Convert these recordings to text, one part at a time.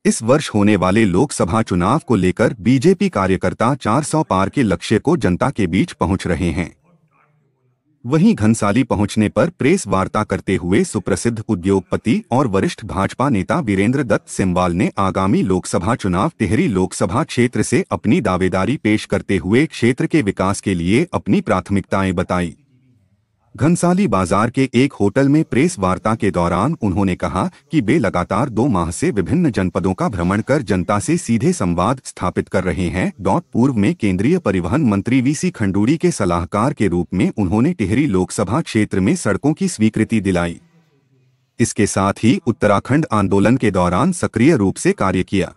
इस वर्ष होने वाले लोकसभा चुनाव को लेकर बीजेपी कार्यकर्ता 400 पार के लक्ष्य को जनता के बीच पहुंच रहे हैं। वहीं घनसाली पहुंचने पर प्रेस वार्ता करते हुए सुप्रसिद्ध उद्योगपति और वरिष्ठ भाजपा नेता वीरेंद्र दत्त सिमवाल ने आगामी लोकसभा चुनाव टिहरी लोकसभा क्षेत्र से अपनी दावेदारी पेश करते हुए क्षेत्र के विकास के लिए अपनी प्राथमिकताएं बताई। घनसाली बाजार के एक होटल में प्रेस वार्ता के दौरान उन्होंने कहा कि वे लगातार 2 माह से विभिन्न जनपदों का भ्रमण कर जनता से सीधे संवाद स्थापित कर रहे हैं। पूर्व में केंद्रीय परिवहन मंत्री वीसी खंडूड़ी के सलाहकार के रूप में उन्होंने टिहरी लोकसभा क्षेत्र में सड़कों की स्वीकृति दिलाई। इसके साथ ही उत्तराखंड आंदोलन के दौरान सक्रिय रूप से कार्य किया।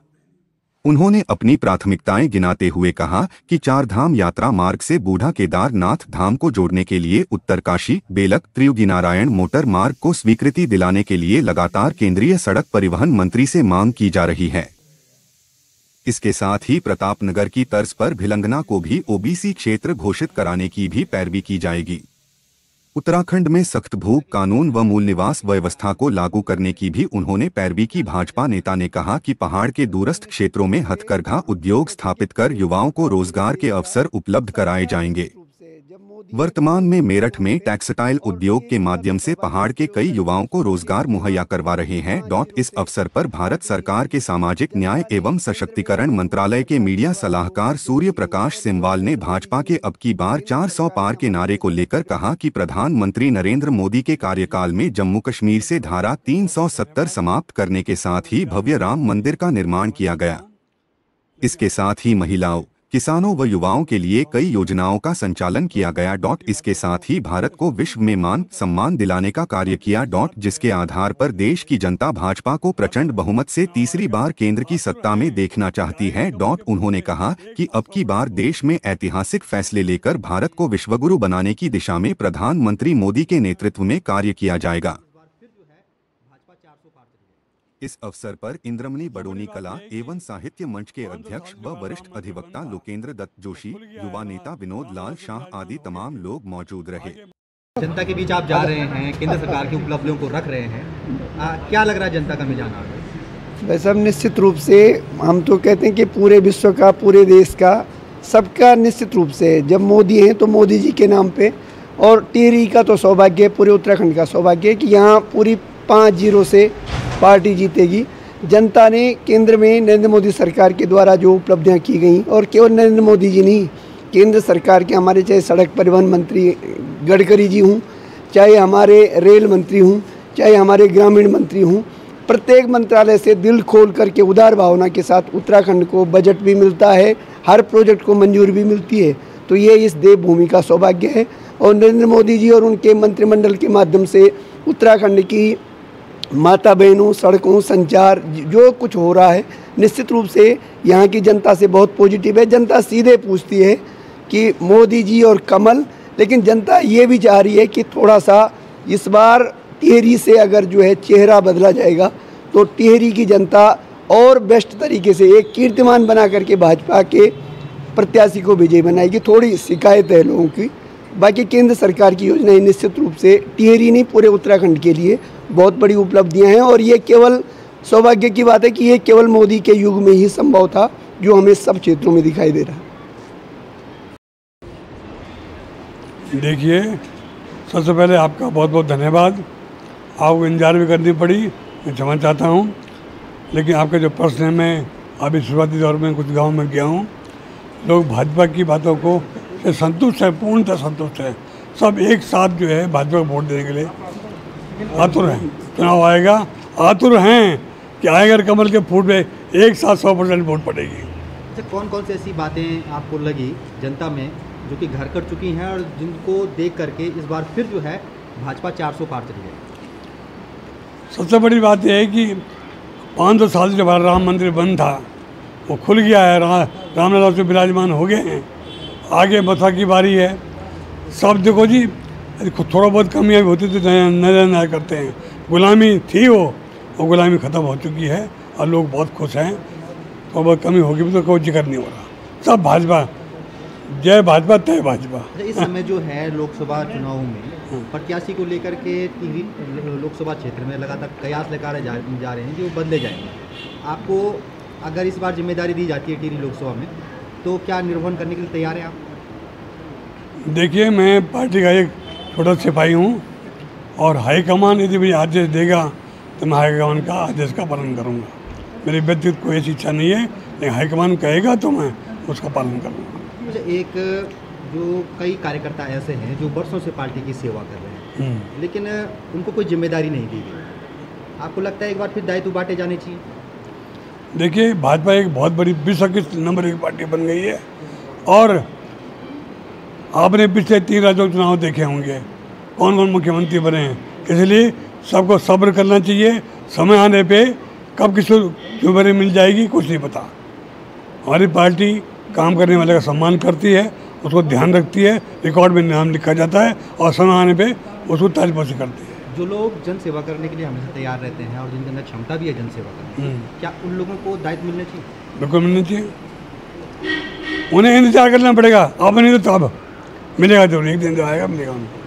उन्होंने अपनी प्राथमिकताएं गिनाते हुए कहा कि 4 धाम यात्रा मार्ग से बूढ़ा केदारनाथ धाम को जोड़ने के लिए उत्तरकाशी बेलक त्रियुगीनारायण मोटर मार्ग को स्वीकृति दिलाने के लिए लगातार केंद्रीय सड़क परिवहन मंत्री से मांग की जा रही है। इसके साथ ही प्रतापनगर की तर्ज पर भिलंगना को भी ओबीसी क्षेत्र घोषित कराने की भी पैरवी की जाएगी। उत्तराखंड में सख्त भू कानून व मूल निवास व्यवस्था को लागू करने की भी उन्होंने पैरवी की। भाजपा नेता ने कहा कि पहाड़ के दूरस्थ क्षेत्रों में हथकरघा उद्योग स्थापित कर युवाओं को रोजगार के अवसर उपलब्ध कराए जाएंगे। वर्तमान में मेरठ में टेक्सटाइल उद्योग के माध्यम से पहाड़ के कई युवाओं को रोजगार मुहैया करवा रहे हैं। इस अवसर पर भारत सरकार के सामाजिक न्याय एवं सशक्तिकरण मंत्रालय के मीडिया सलाहकार सूर्य प्रकाश सिमवाल ने भाजपा के अब की बार 400 पार के नारे को लेकर कहा कि प्रधानमंत्री नरेंद्र मोदी के कार्यकाल में जम्मू कश्मीर से धारा 370 समाप्त करने के साथ ही भव्य राम मंदिर का निर्माण किया गया। इसके साथ ही महिलाओं, किसानों व युवाओं के लिए कई योजनाओं का संचालन किया गया। इसके साथ ही भारत को विश्व में मान सम्मान दिलाने का कार्य किया। जिसके आधार पर देश की जनता भाजपा को प्रचंड बहुमत से तीसरी बार केंद्र की सत्ता में देखना चाहती है। उन्होंने कहा कि अब की बार देश में ऐतिहासिक फैसले लेकर भारत को विश्वगुरु बनाने की दिशा में प्रधानमंत्री मोदी के नेतृत्व में कार्य किया जाएगा। इस अवसर पर इंद्रमणि बडोनी कला एवं साहित्य मंच के अध्यक्ष व वरिष्ठ अधिवक्ता लोकेंद्र दत्त जोशी, युवा नेता विनोद लाल शाह आदि तमाम लोग मौजूद रहे। जनता के बीच आप जा रहे हैं, केंद्र सरकार की उपलब्धियों को रख रहे हैं, क्या लग रहा है जनता का मिजान? वैसे अब निश्चित रूप से हम तो कहते हैं कि पूरे विश्व का, पूरे देश का, सबका निश्चित रूप से जब मोदी हैं तो मोदी जी के नाम पे, और टिहरी का तो सौभाग्य है, पूरे उत्तराखंड का सौभाग्य है कि यहाँ पूरी 5-0 से पार्टी जीतेगी। जनता ने केंद्र में नरेंद्र मोदी सरकार के द्वारा जो उपलब्धियां की गई, और केवल नरेंद्र मोदी जी नहीं, केंद्र सरकार के हमारे चाहे सड़क परिवहन मंत्री गडकरी जी हूँ, चाहे हमारे रेल मंत्री हूँ, चाहे हमारे ग्रामीण मंत्री हूँ, प्रत्येक मंत्रालय से दिल खोल करके उदार भावना के साथ उत्तराखंड को बजट भी मिलता है, हर प्रोजेक्ट को मंजूरी भी मिलती है। तो ये इस देवभूमि का सौभाग्य है। और नरेंद्र मोदी जी और उनके मंत्रिमंडल के माध्यम से उत्तराखंड की माता बहनों, सड़कों, संचार, जो कुछ हो रहा है, निश्चित रूप से यहाँ की जनता से बहुत पॉजिटिव है। जनता सीधे पूछती है कि मोदी जी और कमल, लेकिन जनता ये भी चाह रही है कि थोड़ा सा इस बार टिहरी से अगर जो है चेहरा बदला जाएगा तो टिहरी की जनता और बेस्ट तरीके से एक कीर्तिमान बना करके भाजपा के प्रत्याशी को विजयी बनाएगी। थोड़ी शिकायत है लोगों की, बाकी केंद्र सरकार की योजनाएं निश्चित रूप से टिहरी नहीं पूरे उत्तराखंड के लिए बहुत बड़ी उपलब्धियां हैं। और ये केवल सौभाग्य की बात है कि ये केवल मोदी के युग में ही संभव था, जो हमें सब क्षेत्रों में दिखाई दे रहा है। देखिए, सबसे पहले आपका बहुत बहुत धन्यवाद। आपको इंतजार भी करनी पड़ी, मैं क्षमा चाहता हूँ। लेकिन आपका जो प्रश्न है, मैं अभी शुरुआती दौर में कुछ गाँव में गया हूँ, लोग भाजपा की बातों को से संतुष्ट है, पूर्णतः संतुष्ट है। सब एक साथ जो है भाजपा को वोट देने के लिए आतुर हैं। चुनाव आएगा, आतुर हैं कि आएगा कमल के फूट में एक साथ 100% वोट पड़ेगी। अच्छा, कौन कौन सी ऐसी बातें आपको लगी जनता में जो कि घर कर चुकी हैं और जिनको देख करके इस बार फिर जो है भाजपा 400 पार चली है? सबसे बड़ी बात यह है कि 500 साल से जब राम मंदिर बंद था, वो खुल गया है, रामलला से विराजमान हो गए हैं। आगे मथुरा की बारी है। सब देखो जी, थोड़ा बहुत कमियाँ भी होती थी, नजर नया करते हैं। गुलामी थी वो गुलामी ख़त्म हो चुकी है और लोग बहुत खुश हैं। थोड़ा बहुत कमी होगी भी तो कोई जिक्र नहीं हो रहा। सब भाजपा, जय भाजपा तय भाजपा। इस समय जो है लोकसभा चुनाव में प्रत्याशी को लेकर के टिहरी लोकसभा क्षेत्र में लगातार कयास लेकर जा रहे हैं जो बदले जाएंगे। आपको अगर इस बार जिम्मेदारी दी जाती है टिहरी लोकसभा में तो क्या निर्वहन करने के लिए तैयार हैं आप? देखिए, मैं पार्टी का एक छोटा सिपाही हूँ और हाईकमान यदि मुझे आदेश देगा तो मैं हाईकमान का आदेश का पालन करूँगा। मेरी व्यक्तिगत कोई ऐसी इच्छा नहीं है, लेकिन हाईकमान कहेगा तो मैं उसका पालन करूँगा। मुझे एक जो कई कार्यकर्ता ऐसे हैं जो वर्षों से पार्टी की सेवा कर रहे हैं लेकिन उनको कोई जिम्मेदारी नहीं दी गई, आपको लगता है एक बार फिर दायित्व बांटे जाने चाहिए? देखिए, भाजपा एक बहुत बड़ी विश्व की नंबर 1 पार्टी बन गई है और आपने पिछले 3 राज्यों के चुनाव देखे होंगे कौन कौन मुख्यमंत्री बने हैं, इसलिए सबको सब्र करना चाहिए। समय आने पे कब किसी जिम्मेदारी मिल जाएगी कुछ नहीं पता। हमारी पार्टी काम करने वाले का सम्मान करती है, उसको ध्यान रखती है, रिकॉर्ड में नाम लिखा जाता है और समय आने पे उसको ताजपोशी करती है। जो लोग जन सेवा करने के लिए हमेशा तैयार रहते हैं और जिनके अंदर क्षमता भी है जन सेवा करने की, क्या उन लोगों को दायित्व मिलना चाहिए? बिल्कुल मिलना चाहिए, उन्हें इंतजार करना पड़ेगा। अब नहीं तो तब मिलेगा, जरूर एक दिन जो आएगा मिलेगा उनको।